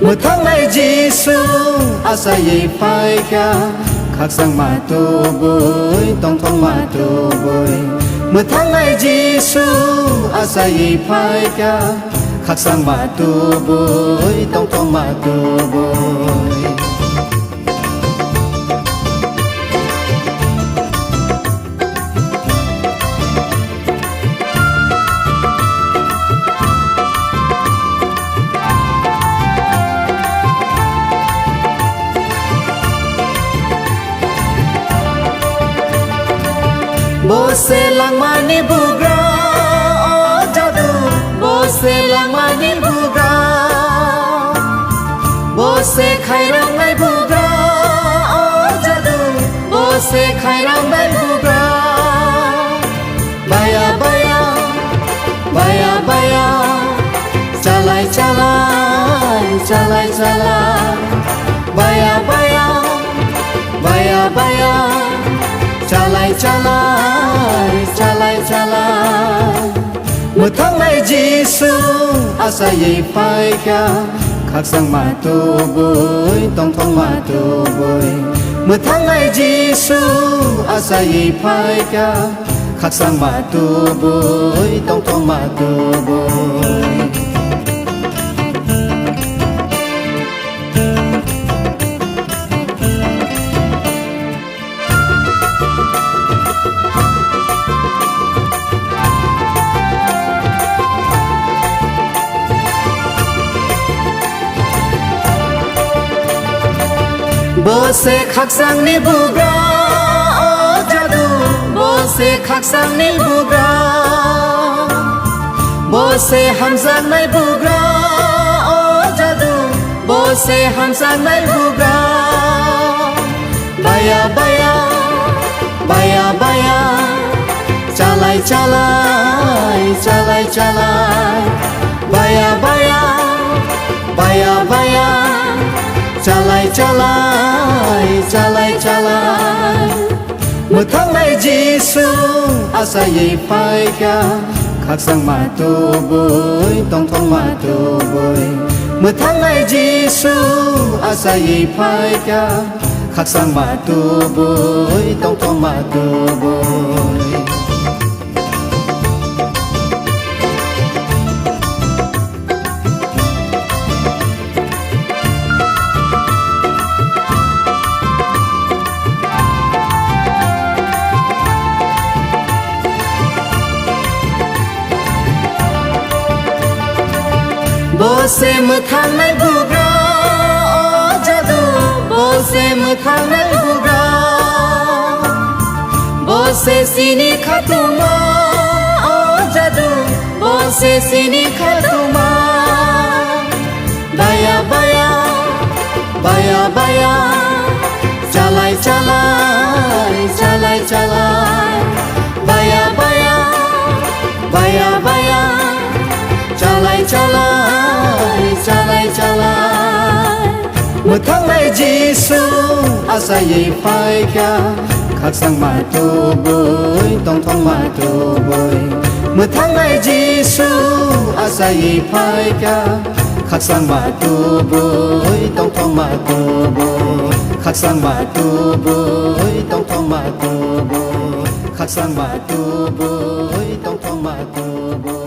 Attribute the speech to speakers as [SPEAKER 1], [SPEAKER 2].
[SPEAKER 1] một tháng này Giêsu asa ye phai kia khắc sang mà tu bồi tông thông mà tu bồi một tháng này Giêsu asa ye phai kia khắc sang mà tu bồi tông thông mà tu bồi bố sẽ lang mani bugra jadu bố sẽ lang mani bugra bố sẽ khai rong nai bugra jadu bố sẽ khai rong nai bugra baya baya baya baya chalai chalai chalai chalai baya baya baya baya chalai chalai chalai chalai một tháng này Giêsu asa ye phai kia khắc sang mà tu bồi tông thông mà tu bồi một tháng này Giêsu asa ye phai kia khắc sang mà tu bồi tông thông mà tu bồi bố sẽ khắc sang ni bugra jadu bố sẽ khắc sang ni bugra bố sẽ ham sang nai bugra jadu bố sẽ ham sang nai bugra baya baya baya baya chalai chalai chalai chalai baya baya baya baya chalai chalai chalai chalai một tháng này Giêsu asa ye phai kia khắc sang mà tu bồi tông thông mà tu bồi một tháng này Giêsu asa ye phai kia khắc sang mà tu bồi tông thông mà tu bồi bố sẽ một tháng này bugra jadu bố sẽ một tháng này bugra bố sẽ sini khatuma jadu bố sẽ sini khatuma baya baya baya baya chalai chalai chalai chalai baya baya baya baya chalai chalai chalai chalai một tháng này Giêsu asa ye phai kia khắc sang mà tu bồi tông thông mà tu bồi một tháng này Giêsu asa ye phai kia khắc sang mà tu bồi tông thông mà tu bồi khắc sang mà tu bồi tông thông mà tu bồi khắc sang mà tu bồi tông thông mà tu bồi